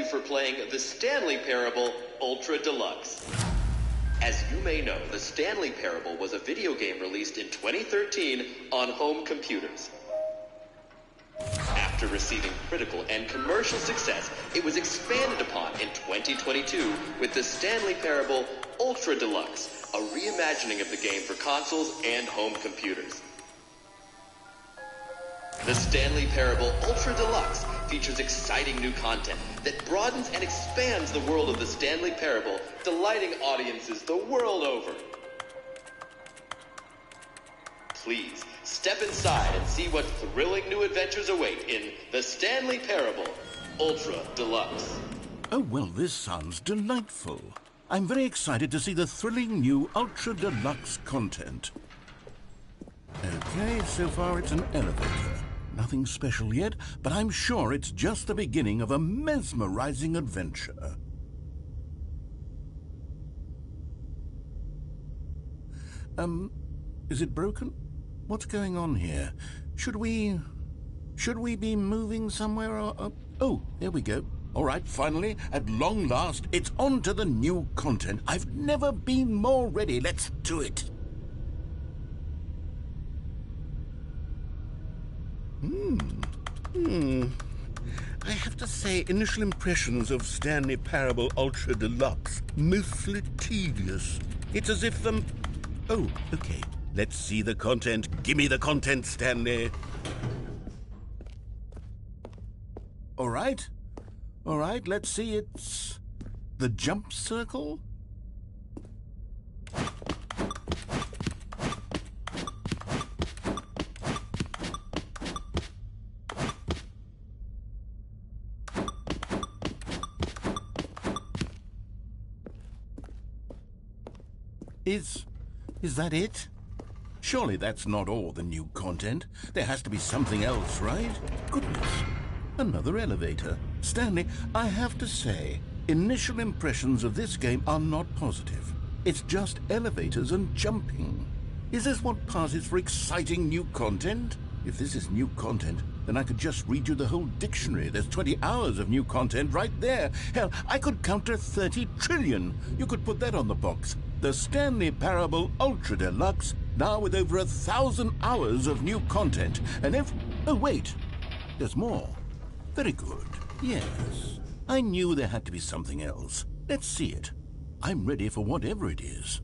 you for playing the Stanley Parable Ultra Deluxe. As you may know, the Stanley Parable was a video game released in 2013 on home computers. After receiving critical and commercial success, it was expanded upon in 2022 with the Stanley Parable Ultra Deluxe, a reimagining of the game for consoles and home computers. The Stanley Parable Ultra Deluxe features exciting new content that broadens and expands the world of the Stanley Parable, delighting audiences the world over. Please, step inside and see what thrilling new adventures await in the Stanley Parable Ultra Deluxe. Oh, well, this sounds delightful. I'm very excited to see the thrilling new Ultra Deluxe content. Okay, so far it's an elevator. Nothing special yet, but I'm sure it's just the beginning of a mesmerizing adventure. Is it broken? What's going on here? Should we be moving somewhere or... Oh, there we go. All right, finally, at long last, it's on to the new content. I've never been more ready. Let's do it. I have to say, initial impressions of Stanley Parable Ultra Deluxe, mostly tedious. It's as if them... Oh, okay. Let's see the content. Give me the content, Stanley. All right, let's see. It's the jump circle. Is that it? Surely that's not all the new content. There has to be something else, right? Goodness. Another elevator. Stanley, I have to say, initial impressions of this game are not positive. It's just elevators and jumping. Is this what passes for exciting new content? If this is new content, then I could just read you the whole dictionary. There's 20 hours of new content right there. Hell, I could count to 30 trillion. You could put that on the box. The Stanley Parable Ultra Deluxe, now with over 1,000 hours of new content. And if... Oh, wait. There's more. Very good. Yes. I knew there had to be something else. Let's see it. I'm ready for whatever it is.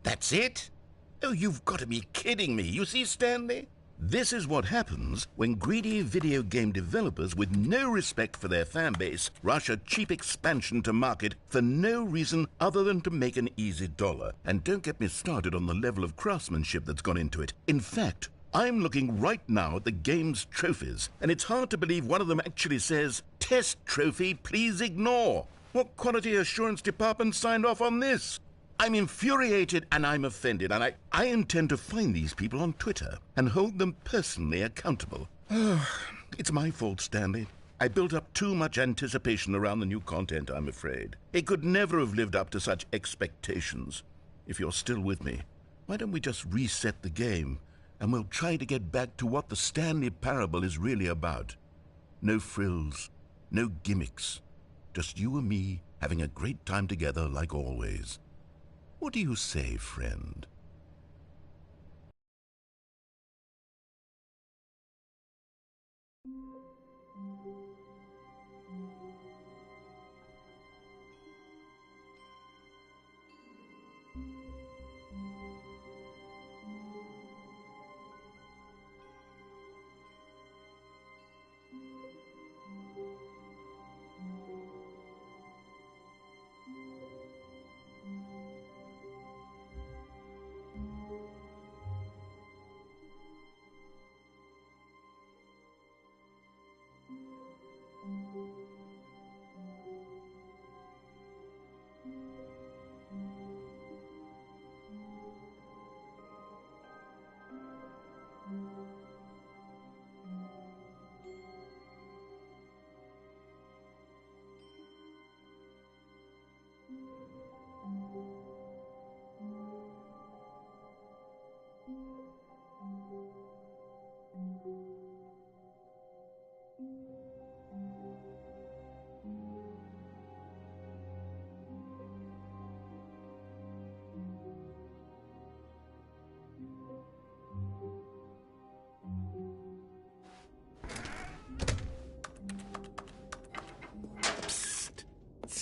That's it? Oh, you've got to be kidding me. You see, Stanley? This is what happens when greedy video game developers with no respect for their fan base rush a cheap expansion to market for no reason other than to make an easy dollar. And don't get me started on the level of craftsmanship that's gone into it. In fact, I'm looking right now at the game's trophies, and it's hard to believe one of them actually says, "Test trophy, please ignore." What quality assurance department signed off on this? I'm infuriated and I'm offended, and I intend to find these people on Twitter and hold them personally accountable. It's my fault, Stanley. I built up too much anticipation around the new content, I'm afraid. It could never have lived up to such expectations. If you're still with me, why don't we just reset the game and we'll try to get back to what the Stanley Parable is really about. No frills, no gimmicks. Just you and me having a great time together like always. What do you say, friend?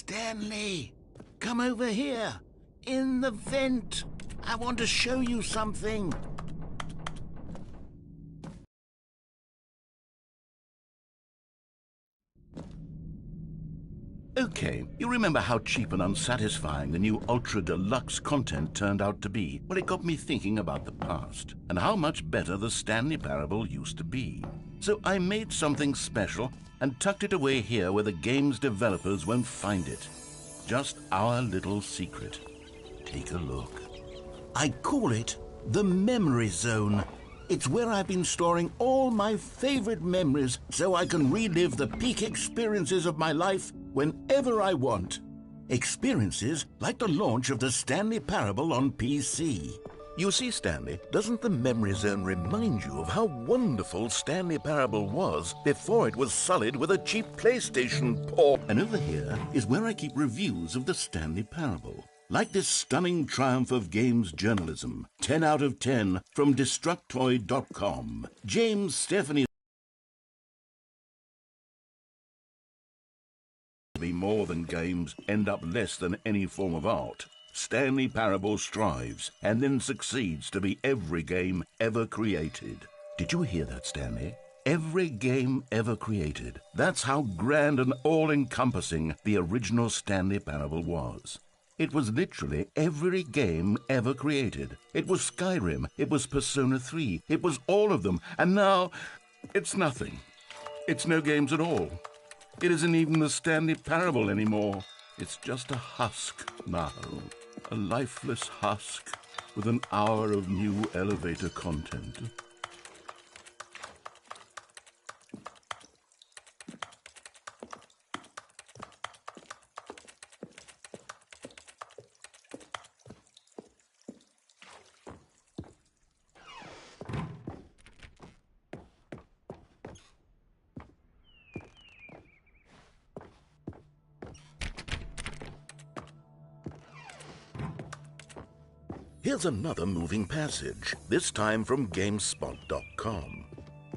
Stanley, come over here. In the vent. I want to show you something. Okay, you remember how cheap and unsatisfying the new Ultra Deluxe content turned out to be? Well, it got me thinking about the past and how much better the Stanley Parable used to be. So I made something special and tucked it away here where the game's developers won't find it. Just our little secret. Take a look. I call it the Memory Zone. It's where I've been storing all my favorite memories so I can relive the peak experiences of my life whenever I want. Experiences like the launch of the Stanley Parable on PC. You see, Stanley, doesn't the Memory Zone remind you of how wonderful Stanley Parable was before it was sullied with a cheap PlayStation port? And over here is where I keep reviews of the Stanley Parable. Like this stunning triumph of games journalism, 10 out of 10 from Destructoid.com. James Stephanie be more than games, end up less than any form of art. Stanley Parable strives and then succeeds to be every game ever created. Did you hear that, Stanley? Every game ever created. That's how grand and all-encompassing the original Stanley Parable was. It was literally every game ever created. It was Skyrim, it was Persona 3, it was all of them, and now it's nothing. It's no games at all. It isn't even the Stanley Parable anymore. It's just a husk now, a lifeless husk with an hour of new elevator content. Here's another moving passage, this time from GameSpot.com.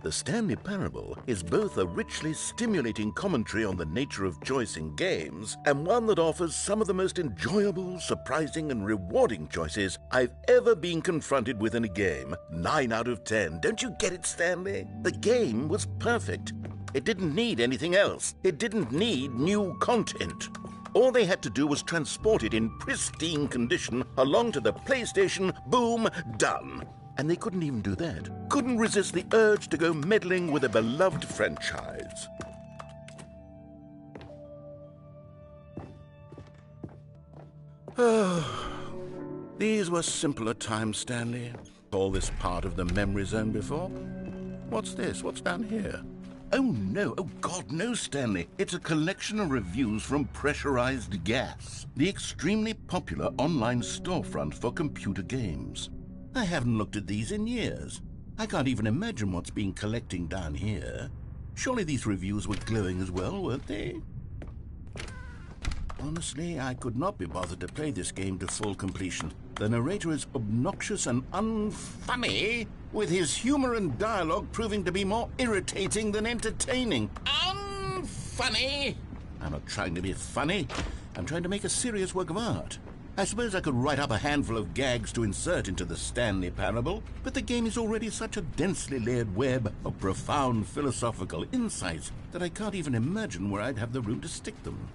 The Stanley Parable is both a richly stimulating commentary on the nature of choice in games and one that offers some of the most enjoyable, surprising, and rewarding choices I've ever been confronted with in a game. 9 out of 10. Don't you get it, Stanley? The game was perfect. It didn't need anything else. It didn't need new content. All they had to do was transport it in pristine condition along to the PlayStation, boom, done. And they couldn't even do that. Couldn't resist the urge to go meddling with a beloved franchise. Oh, these were simpler times, Stanley. All this part of the Memory Zone before? What's this? What's down here? Oh, no. Oh, God, no, Stanley. It's a collection of reviews from Pressurized Gas, the extremely popular online storefront for computer games. I haven't looked at these in years. I can't even imagine what's been collecting down here. Surely these reviews were glowing as well, weren't they? Honestly, I could not be bothered to play this game to full completion. The narrator is obnoxious and unfunny, with his humor and dialogue proving to be more irritating than entertaining. Unfunny? I'm not trying to be funny. I'm trying to make a serious work of art. I suppose I could write up a handful of gags to insert into the Stanley Parable, but the game is already such a densely layered web of profound philosophical insights that I can't even imagine where I'd have the room to stick them.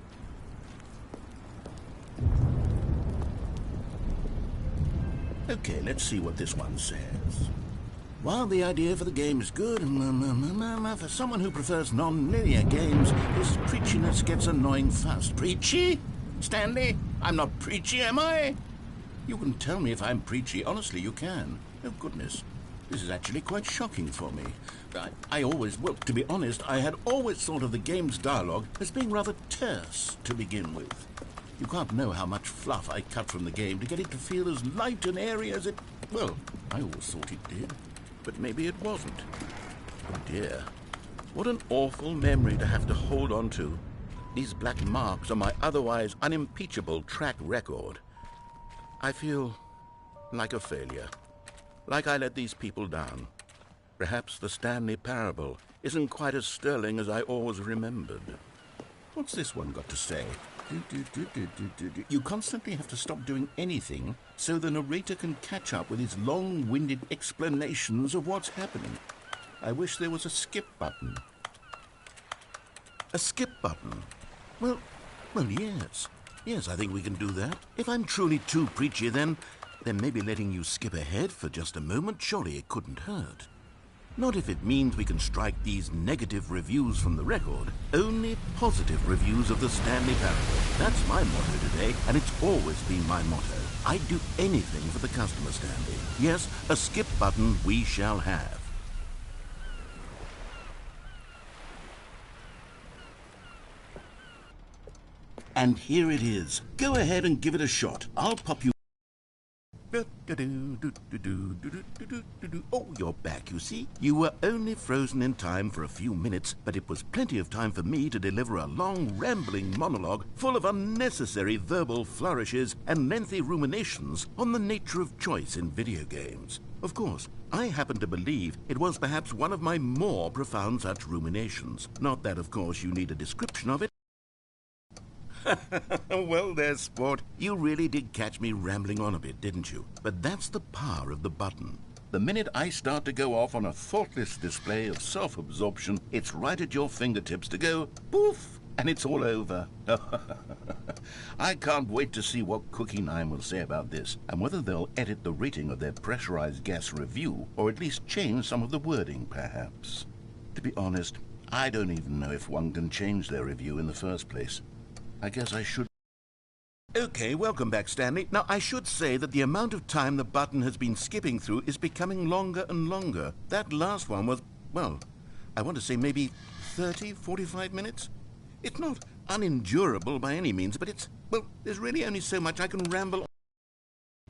Okay, let's see what this one says. While the idea for the game is good, for someone who prefers non-linear games, this preachiness gets annoying fast. Preachy? Stanley, I'm not preachy, am I? You can tell me if I'm preachy. Honestly, you can. Oh, goodness. This is actually quite shocking for me. Well, to be honest, I had always thought of the game's dialogue as being rather terse to begin with. You can't know how much fluff I cut from the game to get it to feel as light and airy as it... Well, I always thought it did, but maybe it wasn't. Oh dear, what an awful memory to have to hold on to. These black marks on my otherwise unimpeachable track record. I feel like a failure, like I let these people down. Perhaps the Stanley Parable isn't quite as sterling as I always remembered. What's this one got to say? You constantly have to stop doing anything so the narrator can catch up with his long-winded explanations of what's happening. I wish there was a skip button. A skip button? Well, yes. Yes, I think we can do that. If I'm truly too preachy, then maybe letting you skip ahead for just a moment, surely it couldn't hurt. Not if it means we can strike these negative reviews from the record. Only positive reviews of the Stanley Parable. That's my motto today, and it's always been my motto. I'd do anything for the customer, Stanley. Yes, a skip button we shall have. And here it is. Go ahead and give it a shot. I'll pop you... Oh, you're back, you see. You were only frozen in time for a few minutes, but it was plenty of time for me to deliver a long, rambling monologue full of unnecessary verbal flourishes and lengthy ruminations on the nature of choice in video games. Of course, I happen to believe it was perhaps one of my more profound such ruminations. Not that, of course, you need a description of it. Well, there's sport. You really did catch me rambling on a bit, didn't you? But that's the power of the button. The minute I start to go off on a thoughtless display of self-absorption, it's right at your fingertips to go poof, and it's all over. I can't wait to see what Cookie 9 will say about this, and whether they'll edit the rating of their pressurized gas review, or at least change some of the wording, perhaps. To be honest, I don't even know if one can change their review in the first place. I guess I should... Okay, welcome back, Stanley. Now, I should say that the amount of time the button has been skipping through is becoming longer and longer. That last one was, well, I want to say maybe 30, 45 minutes? It's not unendurable by any means, but it's, well, there's really only so much I can ramble on.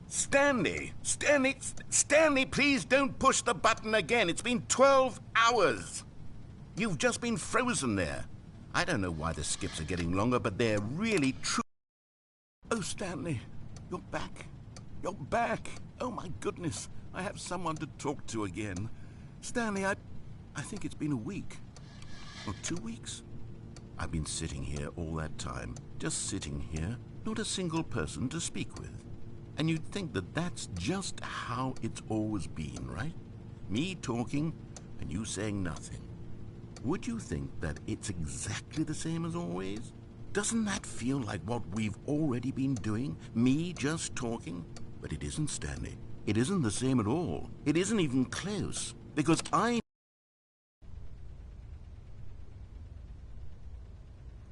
Stanley, please don't push the button again. It's been 12 hours. You've just been frozen there. I don't know why the skips are getting longer, but they're really true. Oh, Stanley, you're back. You're back. Oh, my goodness. I have someone to talk to again. Stanley, I think it's been a week. Or 2 weeks. I've been sitting here all that time. Just sitting here. Not a single person to speak with. And you'd think that that's just how it's always been, right? Me talking and you saying nothing. Would you think that it's exactly the same as always? Doesn't that feel like what we've already been doing? Me just talking? But it isn't, Stanley. It isn't the same at all. It isn't even close. Because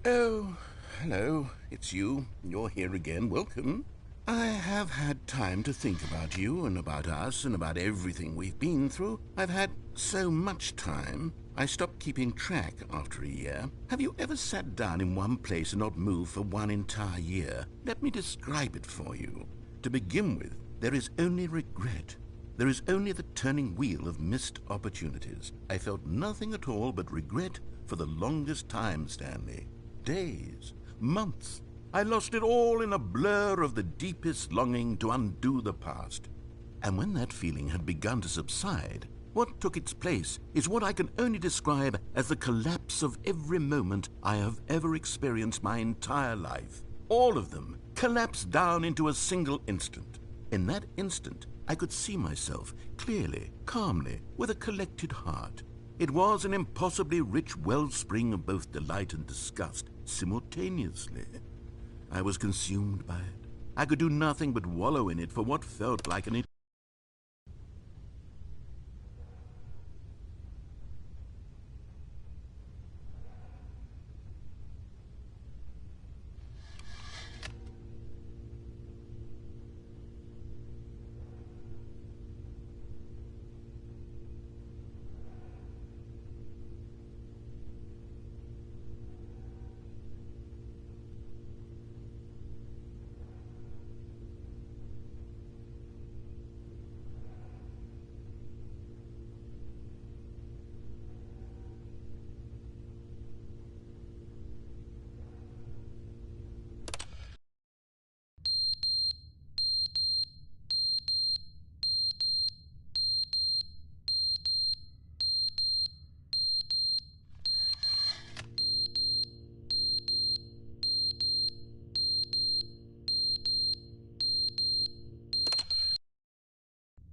Oh, hello. It's you. You're here again. Welcome. I have had time to think about you and about us and about everything we've been through. I've had so much time. I stopped keeping track after a year. Have you ever sat down in one place and not moved for one entire year? Let me describe it for you. To begin with, there is only regret. There is only the turning wheel of missed opportunities. I felt nothing at all but regret for the longest time, Stanley. Days, months. I lost it all in a blur of the deepest longing to undo the past. And when that feeling had begun to subside, what took its place is what I can only describe as the collapse of every moment I have ever experienced my entire life. All of them collapsed down into a single instant. In that instant, I could see myself clearly, calmly, with a collected heart. It was an impossibly rich wellspring of both delight and disgust simultaneously. I was consumed by it. I could do nothing but wallow in it for what felt like an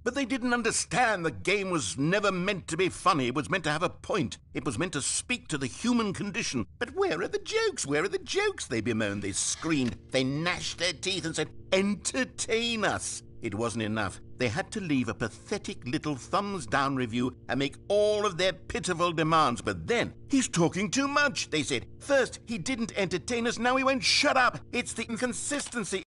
But they didn't understand the game was never meant to be funny. It was meant to have a point. It was meant to speak to the human condition. But where are the jokes? Where are the jokes? They bemoaned, they screamed, they gnashed their teeth and said, entertain us. It wasn't enough. They had to leave a pathetic little thumbs-down review and make all of their pitiful demands. But then, he's talking too much, they said. First, he didn't entertain us, now he won't shut up. It's the inconsistency.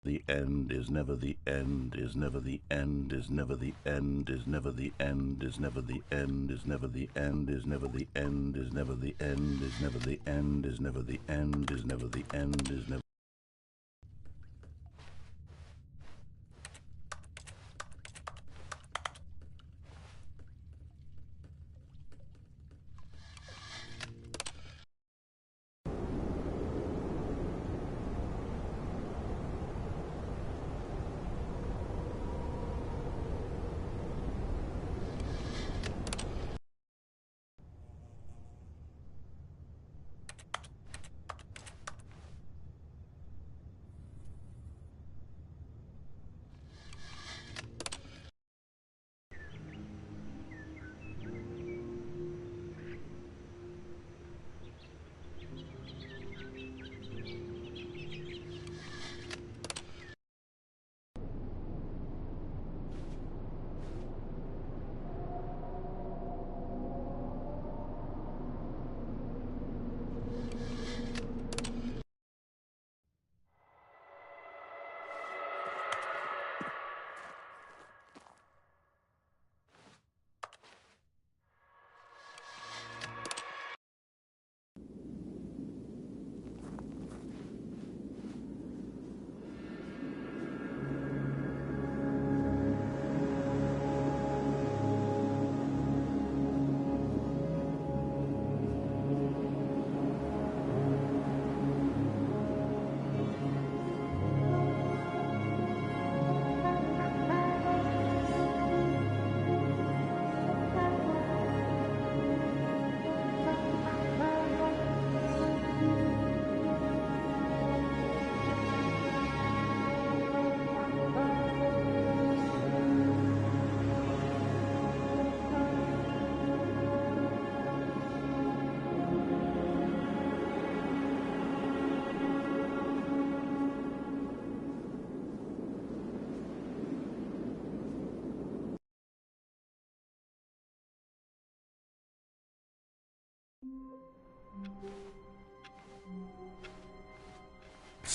The end is never the end, is never the end, is never the end, is never the end, is never the end, is never the end, is never the end, is never the end, is never the end, is never the end, is never the end, is never.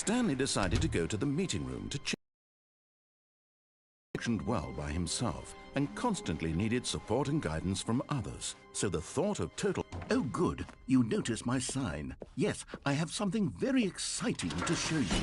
Stanley decided to go to the meeting room to check. Functioned well by himself and constantly needed support and guidance from others. So the thought of total... Oh, good. You notice my sign. Yes, I have something very exciting to show you.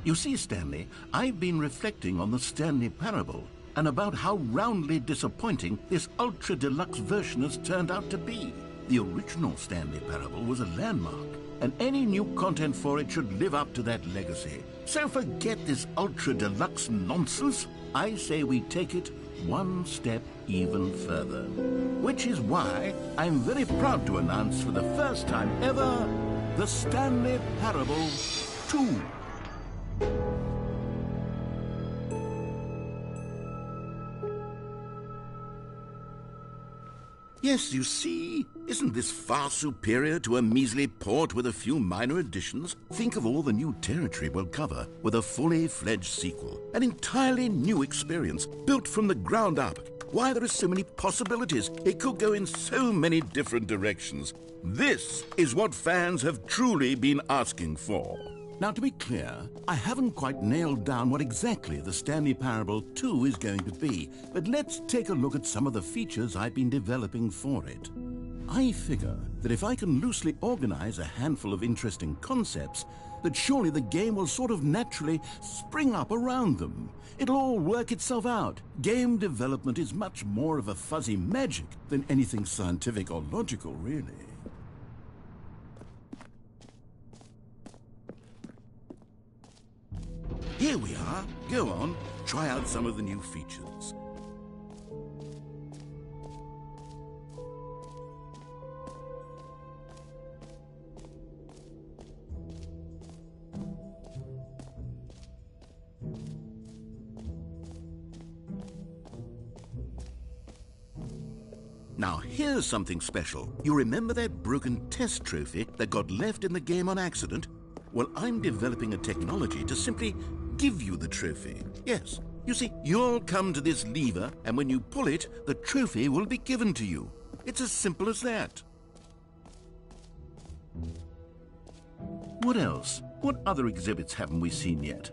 You see, Stanley, I've been reflecting on the Stanley parable and about how roundly disappointing this ultra deluxe version has turned out to be. The original Stanley parable was a landmark, and any new content for it should live up to that legacy. So forget this ultra deluxe nonsense. I say we take it one step even further. Which is why I'm very proud to announce for the first time ever, the Stanley Parable 2. Yes, you see, isn't this far superior to a measly port with a few minor additions? Think of all the new territory we'll cover with a fully fledged sequel. An entirely new experience, built from the ground up. Why, there are so many possibilities. It could go in so many different directions. This is what fans have truly been asking for. Now, to be clear, I haven't quite nailed down what exactly the Stanley Parable 2 is going to be, but let's take a look at some of the features I've been developing for it. I figure that if I can loosely organize a handful of interesting concepts, that surely the game will sort of naturally spring up around them. It'll all work itself out. Game development is much more of a fuzzy magic than anything scientific or logical, really. Here we are. Go on, try out some of the new features. Now, here's something special. You remember that broken test trophy that got left in the game on accident? Well, I'm developing a technology to simply give you the trophy. Yes, you see, you'll come to this lever, and when you pull it, the trophy will be given to you. It's as simple as that. What else? What other exhibits haven't we seen yet?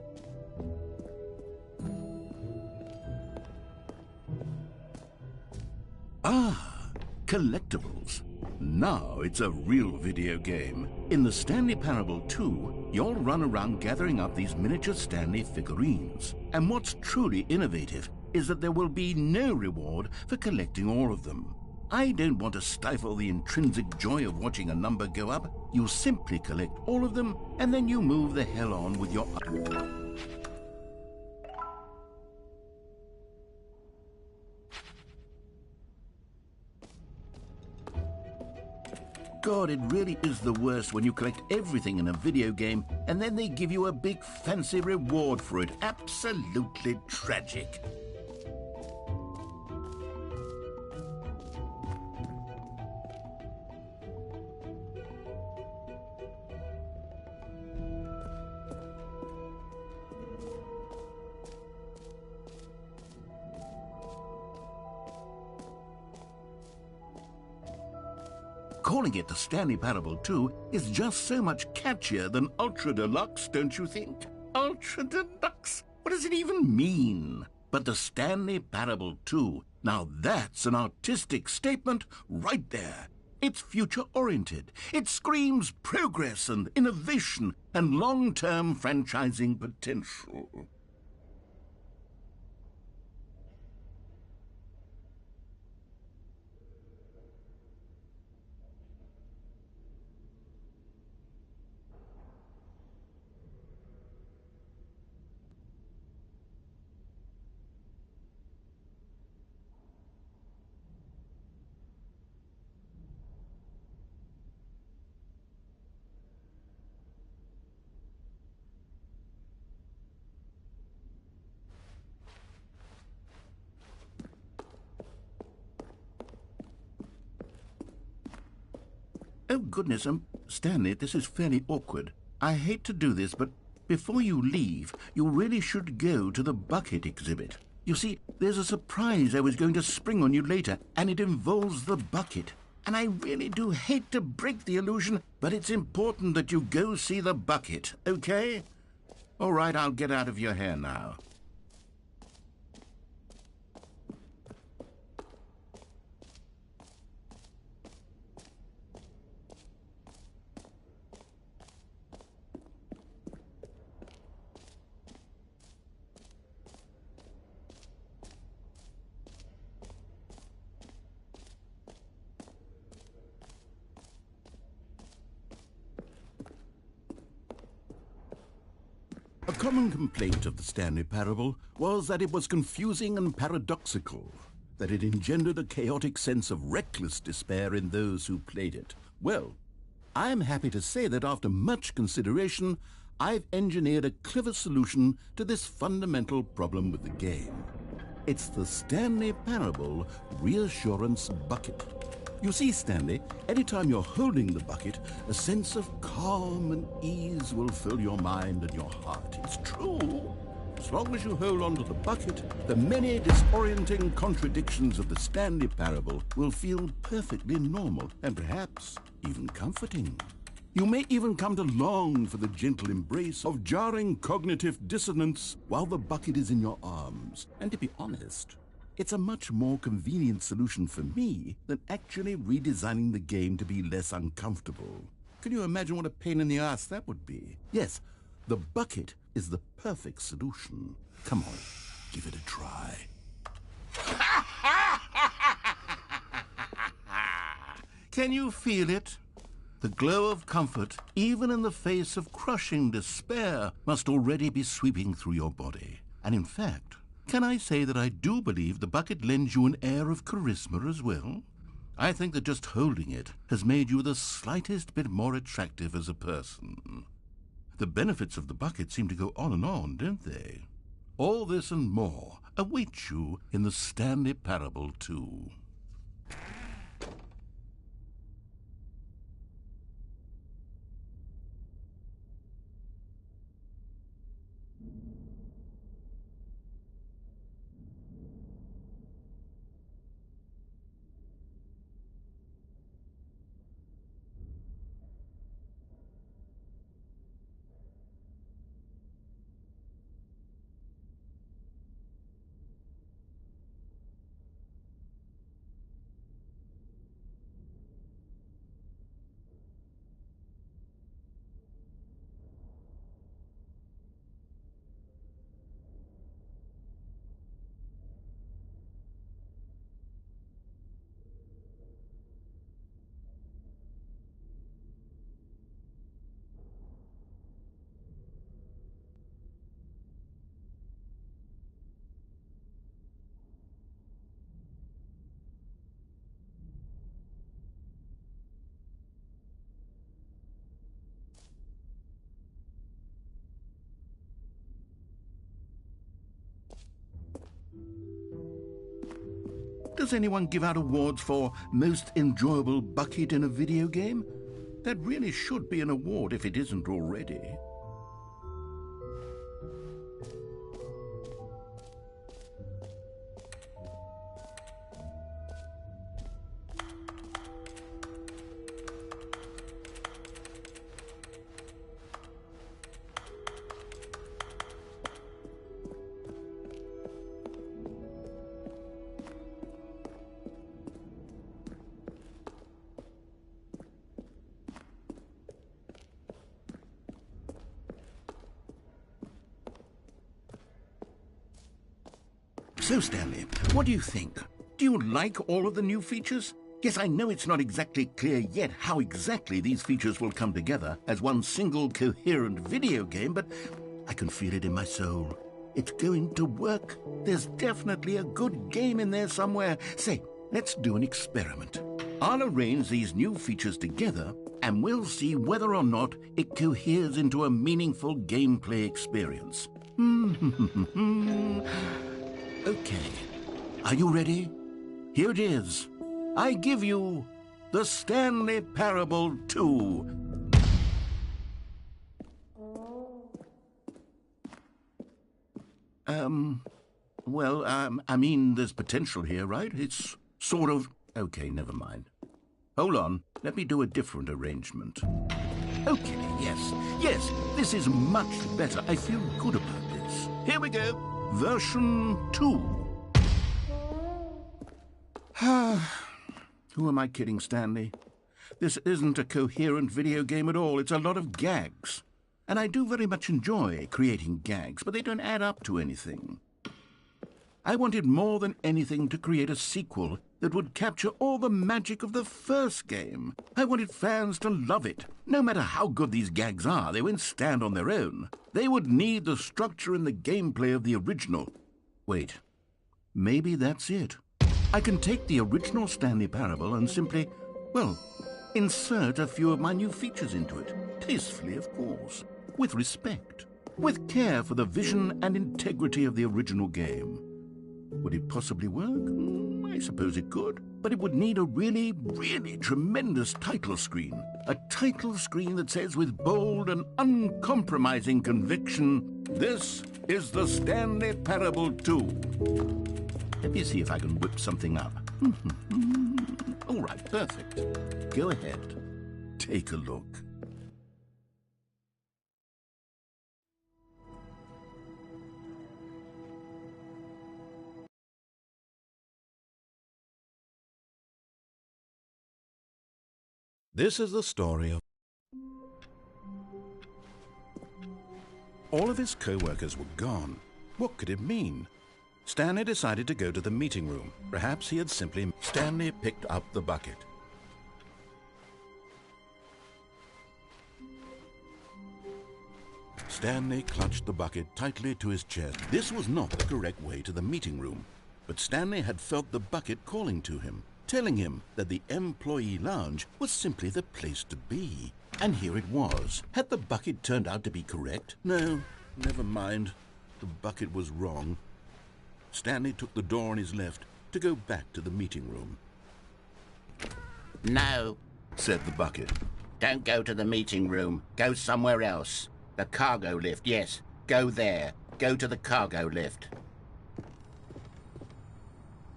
Ah, collectibles. Now it's a real video game. In the Stanley Parable 2, you'll run around gathering up these miniature Stanley figurines. And what's truly innovative is that there will be no reward for collecting all of them. I don't want to stifle the intrinsic joy of watching a number go up. You simply collect all of them, and then you move the hell on with your... God, it really is the worst when you collect everything in a video game and then they give you a big fancy reward for it. Absolutely tragic. Calling it the Stanley Parable 2 is just so much catchier than Ultra Deluxe, don't you think? Ultra Deluxe? What does it even mean? But the Stanley Parable 2, now that's an artistic statement right there. It's future-oriented. It screams progress and innovation and long-term franchising potential. Oh, goodness, Stanley, this is fairly awkward. I hate to do this, but before you leave, you really should go to the bucket exhibit. You see, there's a surprise I was going to spring on you later, and it involves the bucket. And I really do hate to break the illusion, but it's important that you go see the bucket, okay? All right, I'll get out of your hair now. A common complaint of the Stanley Parable was that it was confusing and paradoxical, that it engendered a chaotic sense of reckless despair in those who played it. Well, I am happy to say that after much consideration, I've engineered a clever solution to this fundamental problem with the game. It's the Stanley Parable Reassurance Bucket. You see, Stanley, anytime you're holding the bucket, a sense of calm and ease will fill your mind and your heart. It's true. As long as you hold on to the bucket, the many disorienting contradictions of the Stanley Parable will feel perfectly normal and perhaps even comforting. You may even come to long for the gentle embrace of jarring cognitive dissonance while the bucket is in your arms. And to be honest, It's a much more convenient solution for me than actually redesigning the game to be less uncomfortable. Can you imagine what a pain in the ass that would be? Yes, the bucket is the perfect solution. Come on, give it a try. Can you feel it? The glow of comfort, even in the face of crushing despair, must already be sweeping through your body. And in fact, can I say that I do believe the bucket lends you an air of charisma as well? I think that just holding it has made you the slightest bit more attractive as a person. The benefits of the bucket seem to go on, don't they? All this and more await you in the Stanley Parable 2. Does anyone give out awards for most enjoyable bucket in a video game? That really should be an award if it isn't already. So, Stanley, what do you think? Do you like all of the new features? Yes, I know it's not exactly clear yet how exactly these features will come together as one single coherent video game, but I can feel it in my soul. It's going to work. There's definitely a good game in there somewhere. Say, let's do an experiment. I'll arrange these new features together, and we'll see whether or not it coheres into a meaningful gameplay experience. Okay, are you ready? Here it is. I give you the Stanley Parable 2. I mean, there's potential here, right? It's sort of... Okay, never mind. Hold on, let me do a different arrangement. Okay, yes, this is much better. I feel good about this. Here we go. Version 2. Who am I kidding, Stanley? This isn't a coherent video game at all. It's a lot of gags. And I do very much enjoy creating gags, but they don't add up to anything. I wanted more than anything to create a sequel that would capture all the magic of the first game. I wanted fans to love it. No matter how good these gags are, they won't stand on their own. They would need the structure and the gameplay of the original. Wait, maybe that's it. I can take the original Stanley Parable and simply, well, insert a few of my new features into it. Tastefully, of course. With respect. With care for the vision and integrity of the original game. Would it possibly work? I suppose it could. But it would need a really, really tremendous title screen. A title screen that says with bold and uncompromising conviction, "This is the Stanley Parable 2. Let me see if I can whip something up. All right, perfect. Go ahead. Take a look. This is the story of... All of his co-workers were gone. What could it mean? Stanley decided to go to the meeting room. Perhaps he had simply... Stanley picked up the bucket. Stanley clutched the bucket tightly to his chest. This was not the correct way to the meeting room, but Stanley had felt the bucket calling to him, telling him that the employee lounge was simply the place to be. And here it was. Had the bucket turned out to be correct? No, never mind. The bucket was wrong. Stanley took the door on his left to go back to the meeting room. No, Said the bucket. don't go to the meeting room. Go somewhere else. The cargo lift, yes. Go there. Go to the cargo lift.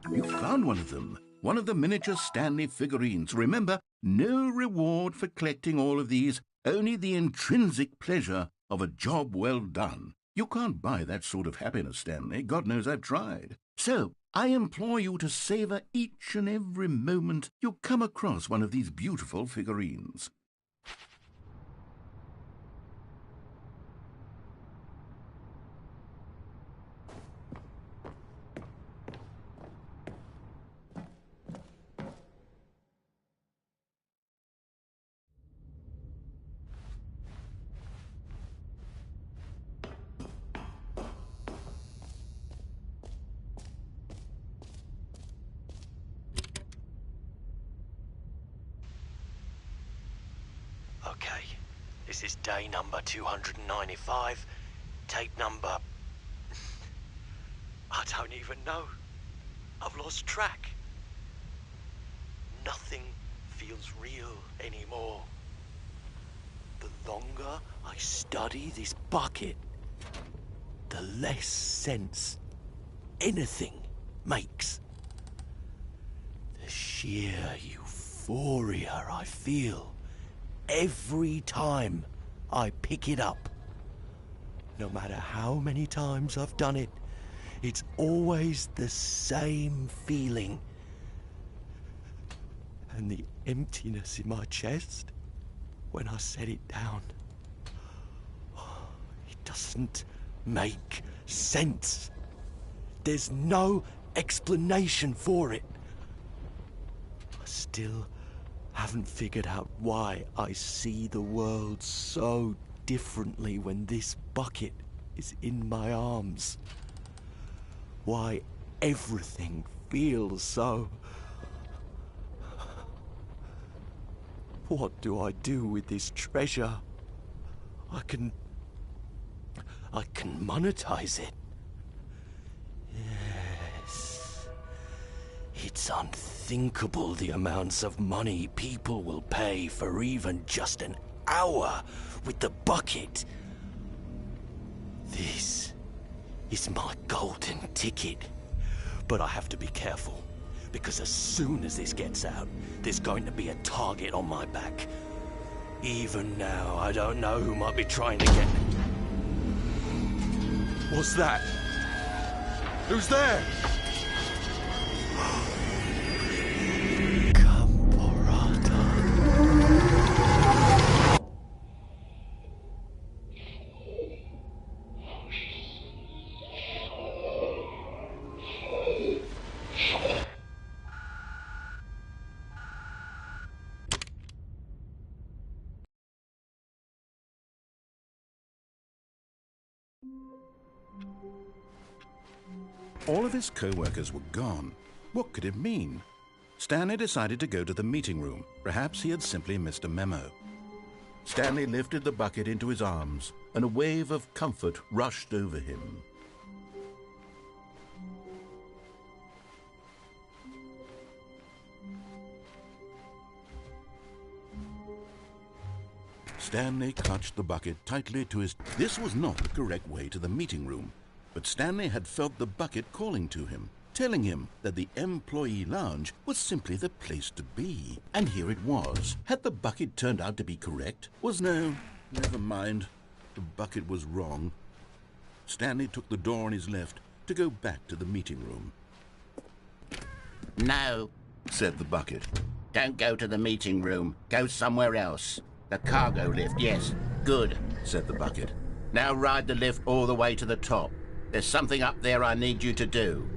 You found one of them. One of the miniature Stanley figurines. Remember, no reward for collecting all of these, only the intrinsic pleasure of a job well done. You can't buy that sort of happiness, Stanley. God knows I've tried. So, I implore you to savor each and every moment you come across one of these beautiful figurines. Okay, this is day number 295, tape number... I don't even know. I've lost track. Nothing feels real anymore. The longer I study this bucket, the less sense anything makes. The sheer euphoria I feel every time I pick it up. No matter how many times I've done it, it's always the same feeling. And the emptiness in my chest when I set it down. It doesn't make sense. There's no explanation for it. I still haven't figured out why I see the world so differently when this bucket is in my arms. Why everything feels so... What do I do with this treasure? I can monetize it. Yes. It's unthinkable the amounts of money people will pay for even just an hour with the bucket. This is my golden ticket. But I have to be careful, because as soon as this gets out, there's going to be a target on my back. Even now, I don't know who might be trying to get... What's that? Who's there? All of his co-workers were gone. What could it mean? Stanley decided to go to the meeting room. Perhaps he had simply missed a memo. Stanley lifted the bucket into his arms, and a wave of comfort rushed over him. Stanley clutched the bucket tightly to his... This was not the correct way to the meeting room, but Stanley had felt the bucket calling to him, telling him that the employee lounge was simply the place to be. And here it was. Had the bucket turned out to be correct? No, never mind. The bucket was wrong. Stanley took the door on his left to go back to the meeting room. No, Said the bucket. Don't go to the meeting room. Go somewhere else. The cargo lift, yes. Good, said the bucket. Now ride the lift all the way to the top. There's something up there I need you to do.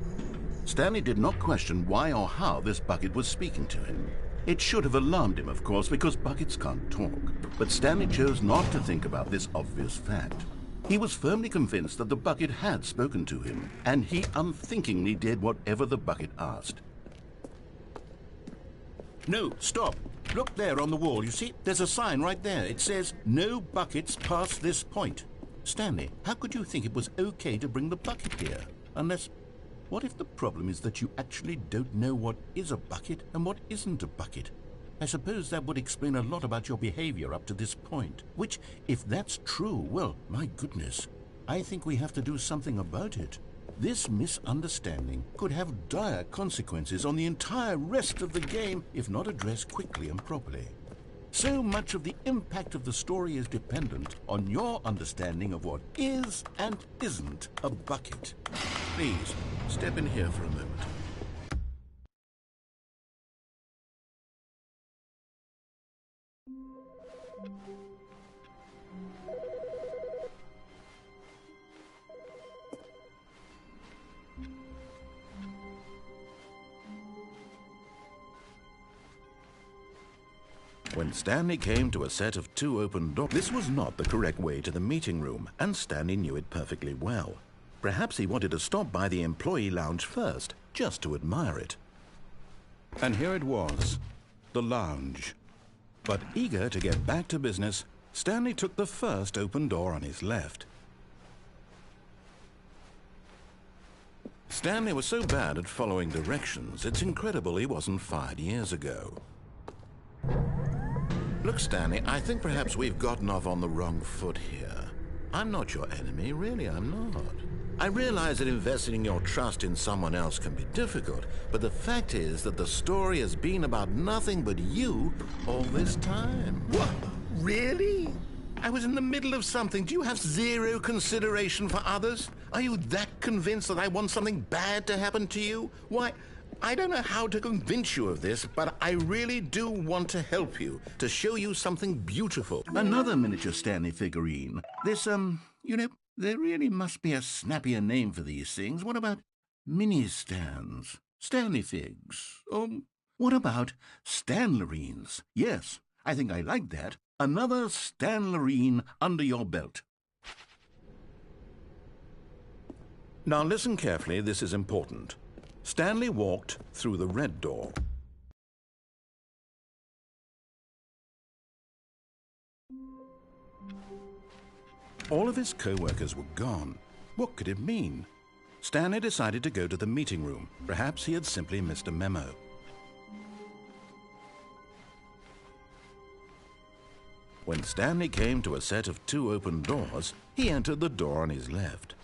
Stanley did not question why or how this bucket was speaking to him. It should have alarmed him, of course, because buckets can't talk. But Stanley chose not to think about this obvious fact. He was firmly convinced that the bucket had spoken to him, and he unthinkingly did whatever the bucket asked. No, stop. Look there on the wall, you see? There's a sign right there. It says, "No buckets past this point." Stanley, how could you think it was okay to bring the bucket here? Unless... what if the problem is that you actually don't know what is a bucket and what isn't a bucket? I suppose that would explain a lot about your behavior up to this point. Which, if that's true, well, my goodness, I think we have to do something about it. This misunderstanding could have dire consequences on the entire rest of the game if not addressed quickly and properly. So much of the impact of the story is dependent on your understanding of what is and isn't a bucket. Please, step in here for a moment. When Stanley came to a set of 2 open doors, this was not the correct way to the meeting room, and Stanley knew it perfectly well. Perhaps he wanted to stop by the employee lounge first, just to admire it. And here it was, the lounge. But eager to get back to business, Stanley took the first open door on his left. Stanley was so bad at following directions, it's incredible he wasn't fired years ago. Look, Stanley, I think perhaps we've gotten off on the wrong foot here. I'm not your enemy, really, I'm not. I realize that investing your trust in someone else can be difficult, but the fact is that the story has been about nothing but you all this time. What? Really? I was in the middle of something. Do you have zero consideration for others? Are you that convinced that I want something bad to happen to you? Why, I don't know how to convince you of this, but I really do want to help you, to show you something beautiful. Another miniature Stanley figurine. This, you know, there really must be a snappier name for these things. What about mini-stands? Stanley figs? What about Stanlerines? Yes, I think I like that. Another Stanlerine under your belt. Now listen carefully, this is important. Stanley walked through the red door. All of his co-workers were gone. What could it mean? Stanley decided to go to the meeting room. Perhaps he had simply missed a memo. When Stanley came to a set of 2 open doors, he entered the door on his left.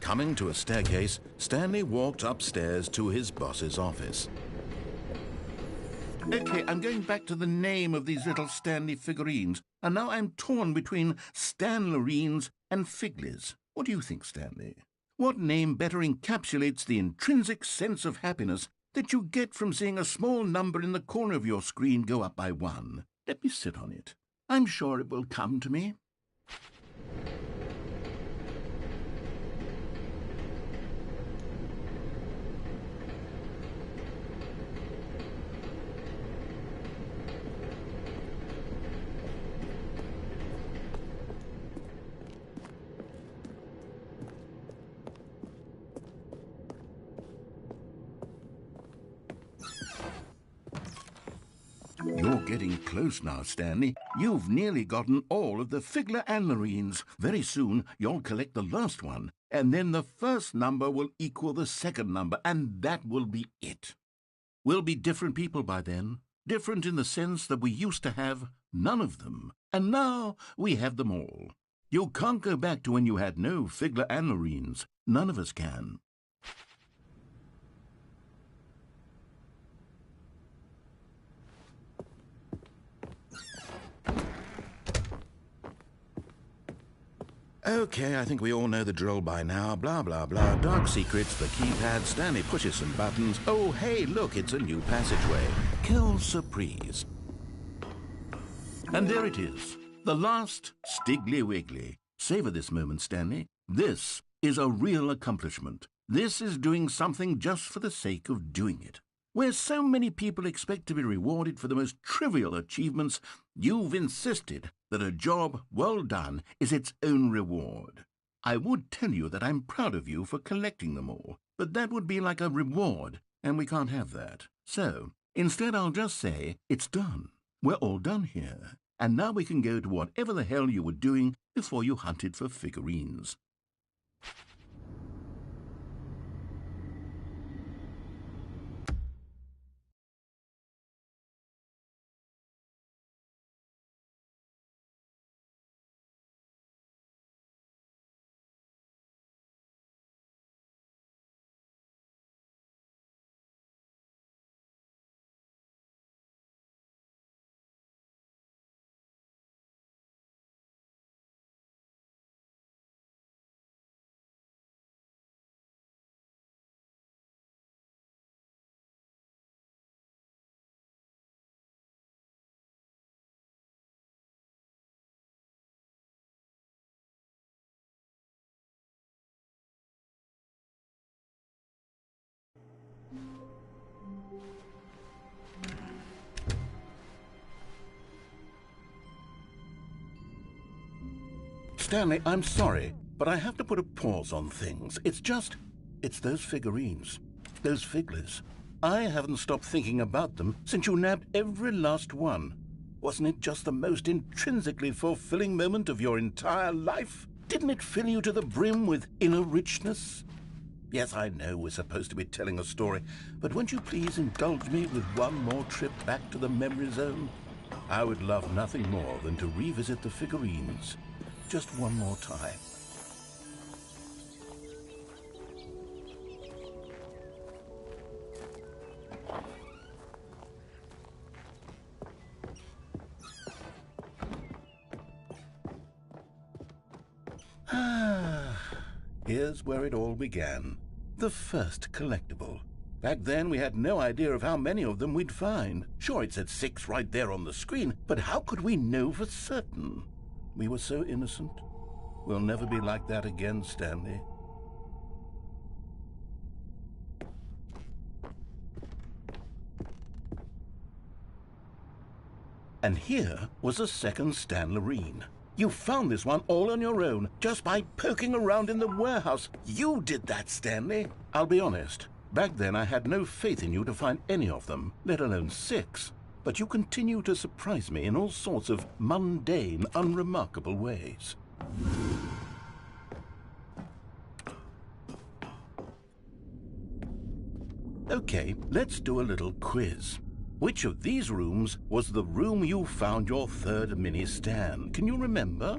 Coming to a staircase, Stanley walked upstairs to his boss's office. Okay, I'm going back to the name of these little Stanley figurines, and now I'm torn between Stanlerines and Figlies. What do you think, Stanley? What name better encapsulates the intrinsic sense of happiness that you get from seeing a small number in the corner of your screen go up by 1? Let me sit on it. I'm sure it will come to me. You're getting close now, Stanley. You've nearly gotten all of the Figler Anlerines. Very soon, you'll collect the last one, and then the first number will equal the second number, and that will be it. We'll be different people by then. Different in the sense that we used to have none of them, and now we have them all. You can't go back to when you had no Figler Anlerines. None of us can. Okay, I think we all know the drill by now. Blah, blah, blah. Dark secrets, the keypad, Stanley pushes some buttons. Oh, hey, look, it's a new passageway. Quelle surprise. And there it is. The last Stiggly Wiggly. Savor this moment, Stanley. This is a real accomplishment. This is doing something just for the sake of doing it. Where so many people expect to be rewarded for the most trivial achievements, you've insisted that a job well done is its own reward. I would tell you that I'm proud of you for collecting them all, but that would be like a reward, and we can't have that. So, instead I'll just say, it's done. We're all done here. And now we can go to whatever the hell you were doing before you hunted for figurines. Stanley, I'm sorry, but I have to put a pause on things. It's those figurines, those figglers. I haven't stopped thinking about them since you nabbed every last one. Wasn't it just the most intrinsically fulfilling moment of your entire life? Didn't it fill you to the brim with inner richness? Yes, I know we're supposed to be telling a story, but won't you please indulge me with one more trip back to the memory zone? I would love nothing more than to revisit the figurines. Just one more time. Here's where it all began. The first collectible. Back then, we had no idea of how many of them we'd find. Sure, it said 6 right there on the screen, but how could we know for certain? We were so innocent. We'll never be like that again, Stanley. And here was a second Stanlerine. You found this one all on your own, just by poking around in the warehouse. You did that, Stanley. I'll be honest. Back then, I had no faith in you to find any of them, let alone 6. But you continue to surprise me in all sorts of mundane, unremarkable ways. Okay, let's do a little quiz. Which of these rooms was the room you found your third mini Stan? Can you remember?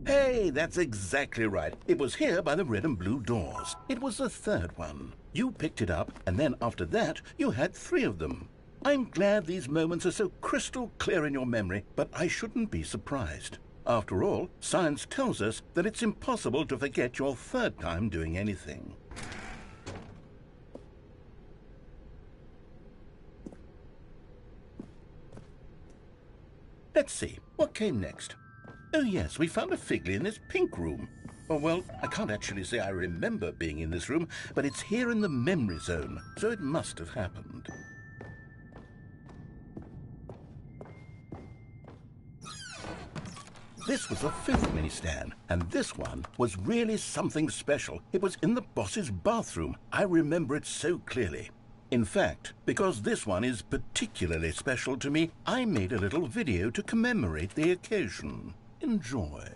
Hey, that's exactly right. It was here by the red and blue doors. It was the third one. You picked it up, and then after that, you had 3 of them. I'm glad these moments are so crystal clear in your memory, but I shouldn't be surprised. After all, science tells us that it's impossible to forget your third time doing anything. Let's see, what came next? Oh yes, we found a Figgly in this pink room. Oh well, I can't actually say I remember being in this room, but it's here in the memory zone, so it must have happened. This was the 5th mini Stan, and this one was really something special. It was in the boss's bathroom. I remember it so clearly. In fact, because this one is particularly special to me, I made a little video to commemorate the occasion. Enjoy.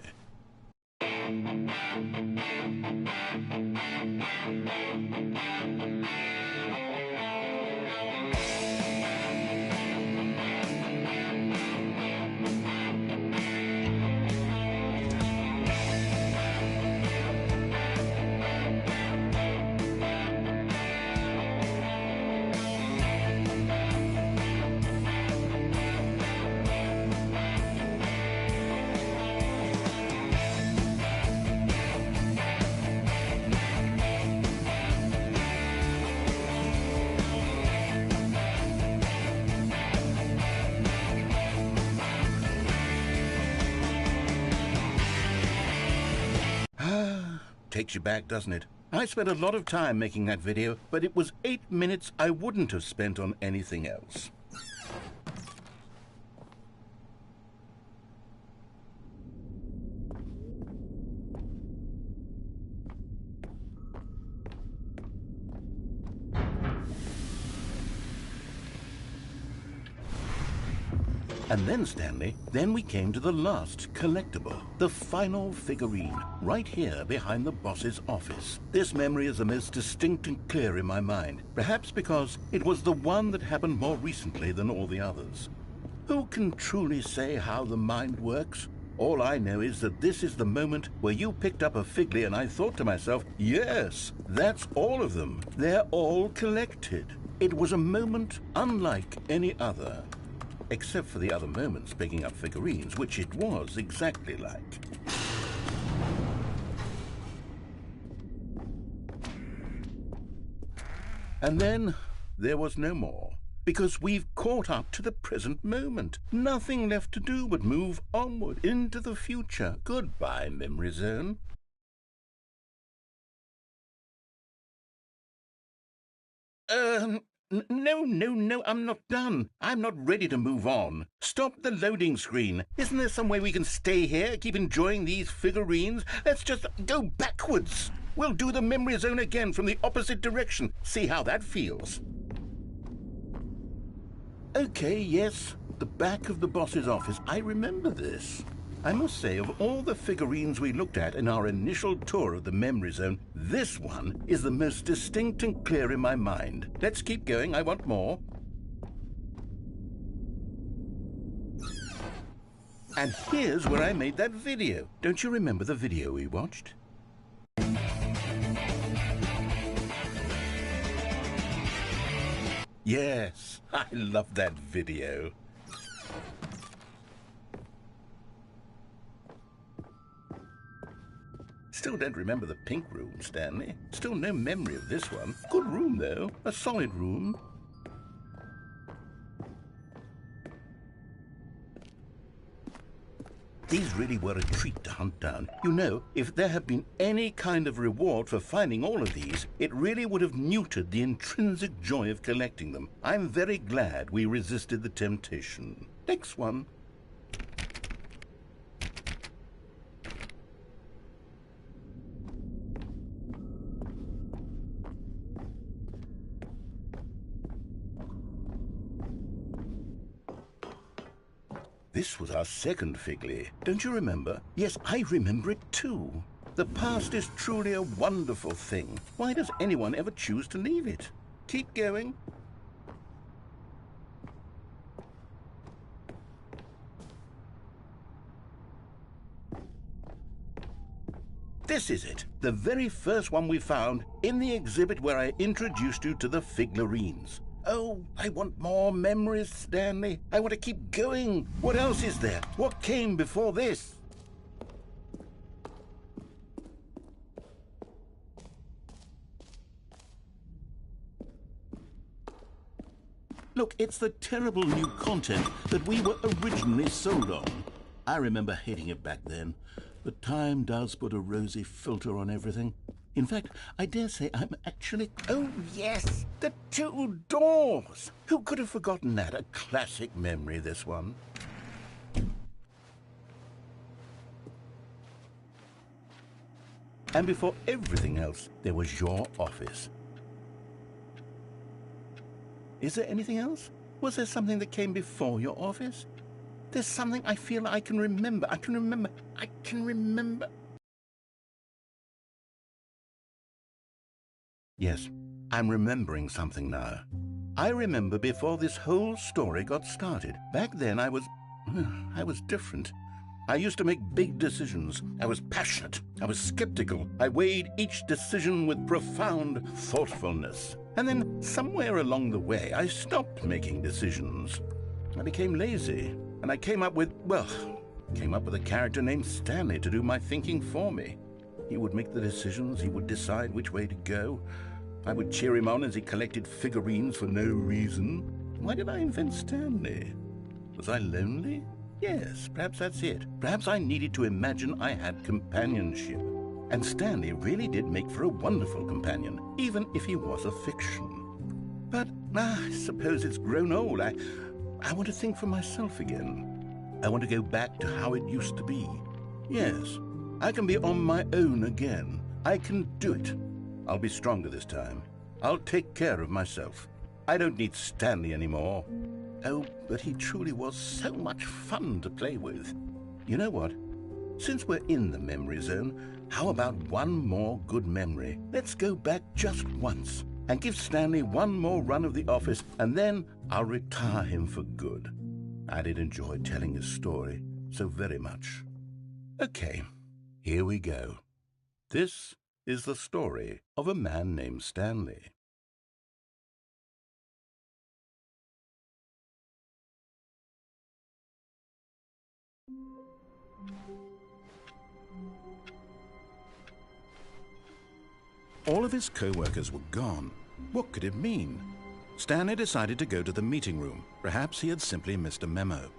takes you back, doesn't it? I spent a lot of time making that video, but it was 8 minutes I wouldn't have spent on anything else. And then, Stanley, then we came to the last collectible, the final figurine, right here behind the boss's office. This memory is the most distinct and clear in my mind, perhaps because it was the one that happened more recently than all the others. Who can truly say how the mind works? All I know is that this is the moment where you picked up a Figly and I thought to myself, yes, that's all of them. They're all collected. It was a moment unlike any other. Except for the other moments picking up figurines, which it was exactly like. And then there was no more, because we've caught up to the present moment. Nothing left to do but move onward into the future. Goodbye, memory zone. No, I'm not done. I'm not ready to move on. Stop the loading screen. Isn't there some way we can stay here, keep enjoying these figurines? Let's just go backwards. We'll do the memory zone again from the opposite direction. See how that feels. Okay, yes, the back of the boss's office. I remember this. I must say, of all the figurines we looked at in our initial tour of the memory zone, this one is the most distinct and clear in my mind. Let's keep going. I want more. And here's where I made that video. Don't you remember the video we watched? Yes, I love that video. Still don't remember the pink room, Stanley. Still no memory of this one. Good room, though. A solid room. These really were a treat to hunt down. You know, if there had been any kind of reward for finding all of these, it really would have neutered the intrinsic joy of collecting them. I'm very glad we resisted the temptation. Next one. This was our second Figly. Don't you remember? Yes, I remember it too. The past is truly a wonderful thing. Why does anyone ever choose to leave it? Keep going. This is it, the very first one we found in the exhibit where I introduced you to the figurines. Oh, I want more memories, Stanley. I want to keep going. What else is there? What came before this? Look, it's the terrible new content that we were originally sold on. I remember hating it back then. But time does put a rosy filter on everything. In fact, I dare say I'm actually... Oh, yes! The two doors! Who could have forgotten that? A classic memory, this one. And before everything else, there was your office. Is there anything else? Was there something that came before your office? There's something I feel I can remember. I can remember. Yes, I'm remembering something now. I remember before this whole story got started. Back then I was different. I used to make big decisions. I was passionate. I was skeptical. I weighed each decision with profound thoughtfulness. And then somewhere along the way, I stopped making decisions. I became lazy. And I came up with a character named Stanley to do my thinking for me. He would make the decisions. He would decide which way to go. I would cheer him on as he collected figurines for no reason. Why did I invent Stanley? Was I lonely? Yes, perhaps that's it. Perhaps I needed to imagine I had companionship. And Stanley really did make for a wonderful companion, even if he was a fiction. But I suppose it's grown old. I want to think for myself again. I want to go back to how it used to be. Yes, I can be on my own again. I can do it. I'll be stronger this time. I'll take care of myself. I don't need Stanley anymore. Oh, but he truly was so much fun to play with. You know what? Since we're in the memory zone, how about one more good memory? Let's go back just once and give Stanley one more run of the office, and then I'll retire him for good. I did enjoy telling his story so very much. Okay, here we go. This is the story of a man named Stanley. All of his co-workers were gone. What could it mean? Stanley decided to go to the meeting room. Perhaps he had simply missed a memo.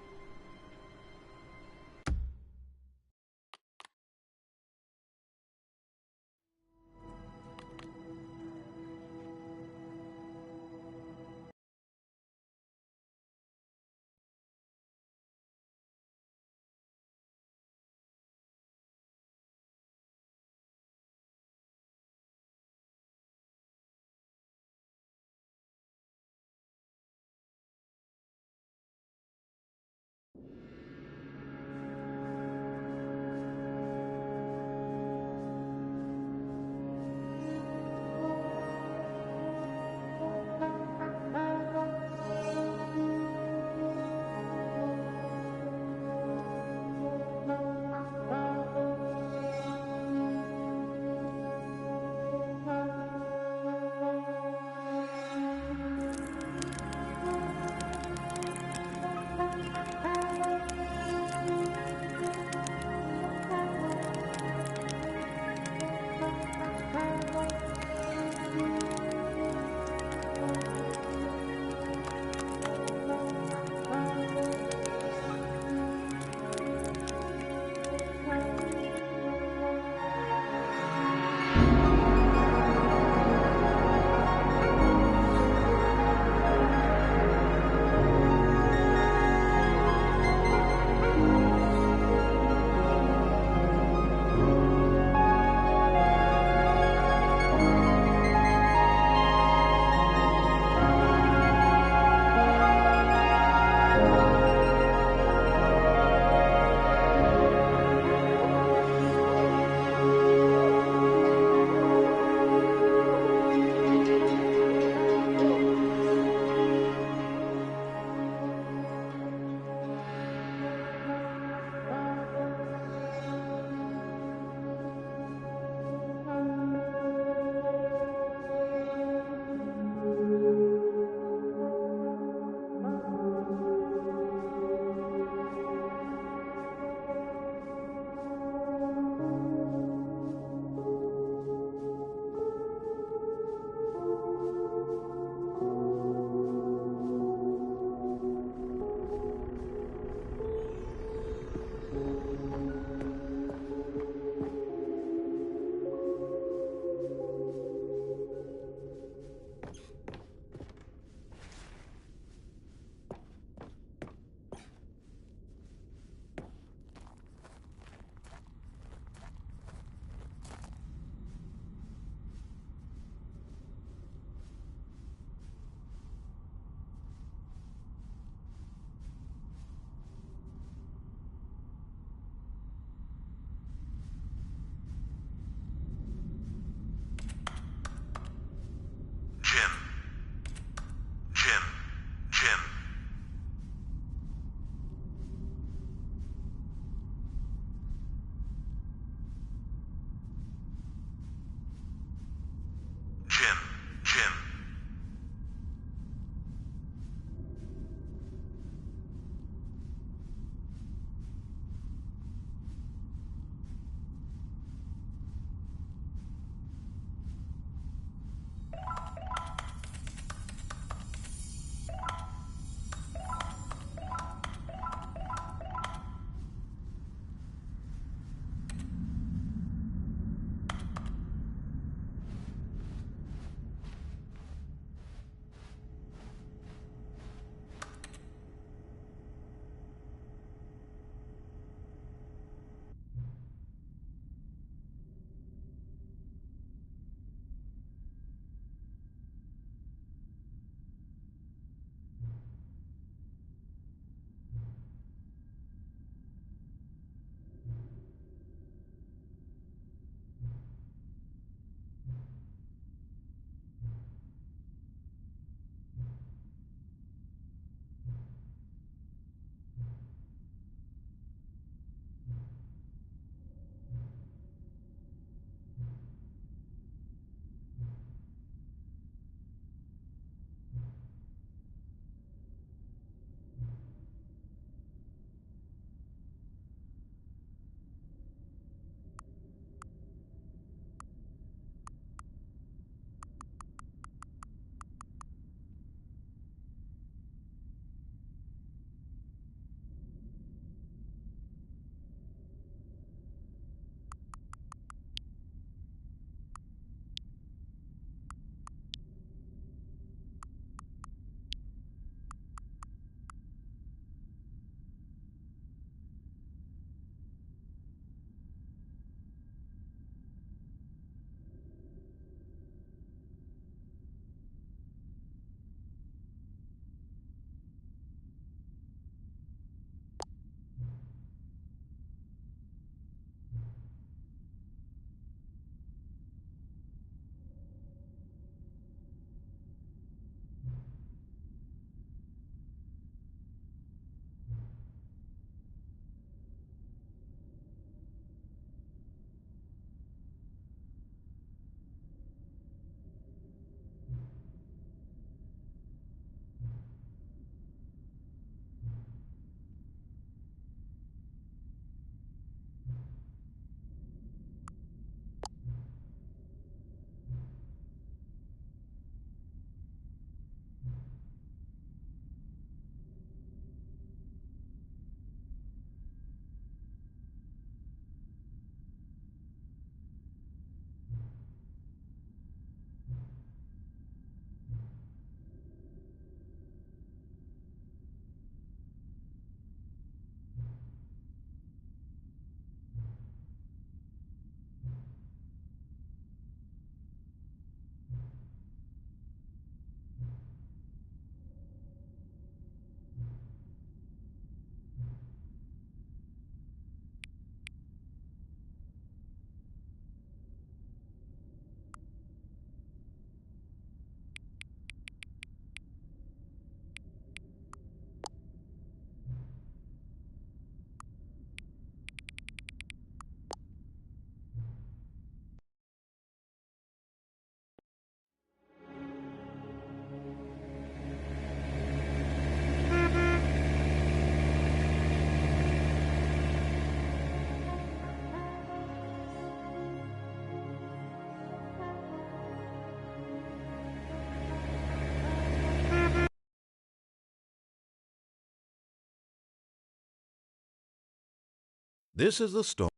This is the story.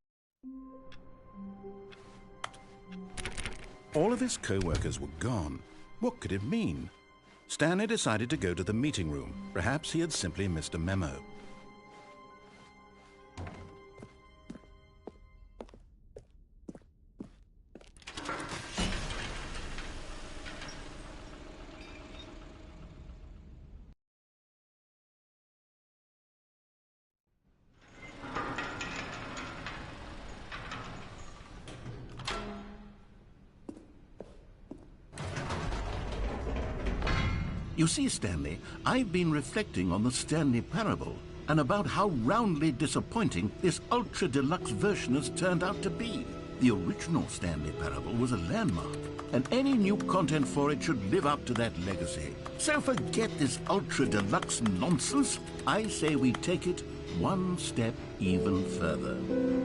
All of his co-workers were gone. What could it mean? Stanley decided to go to the meeting room. Perhaps he had simply missed a memo. You see, Stanley, I've been reflecting on the Stanley parable and about how roundly disappointing this ultra deluxe version has turned out to be. The original Stanley parable was a landmark, and any new content for it should live up to that legacy. So forget this ultra deluxe nonsense. I say we take it one step even further.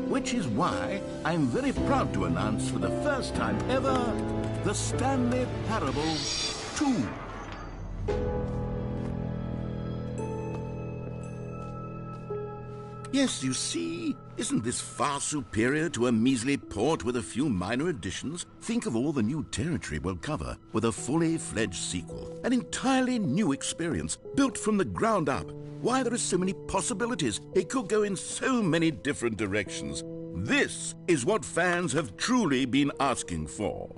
Which is why I'm very proud to announce for the first time ever, the Stanley Parable 2. Yes, you see, isn't this far superior to a measly port with a few minor additions? Think of all the new territory we'll cover with a fully fledged sequel. An entirely new experience, built from the ground up. Why, there are so many possibilities. It could go in so many different directions. This is what fans have truly been asking for.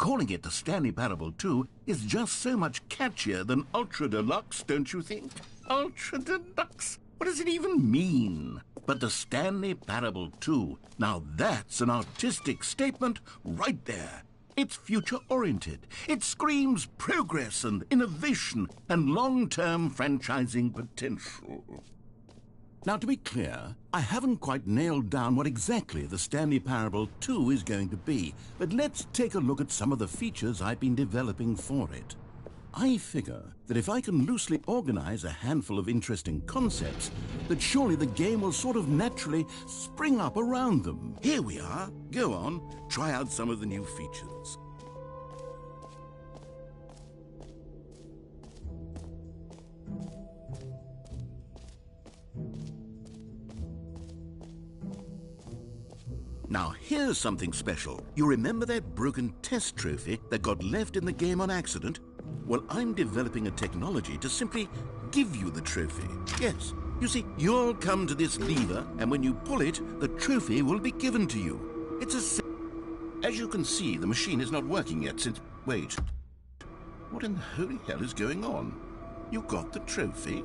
Calling it the Stanley Parable 2 is just so much catchier than Ultra Deluxe, don't you think? Ultra Deluxe? What does it even mean? But the Stanley Parable 2, now that's an artistic statement right there. It's future-oriented. It screams progress and innovation and long-term franchising potential. Now, to be clear, I haven't quite nailed down what exactly the Stanley Parable 2 is going to be, but let's take a look at some of the features I've been developing for it. I figure that if I can loosely organize a handful of interesting concepts, that surely the game will sort of naturally spring up around them. Here we are. Go on, try out some of the new features. Now, here's something special. You remember that broken test trophy that got left in the game on accident? Well, I'm developing a technology to simply give you the trophy. Yes, you see, you'll come to this lever, and when you pull it, the trophy will be given to you. It's as you can see, the machine is not working yet since... Wait. What in the holy hell is going on? You got the trophy?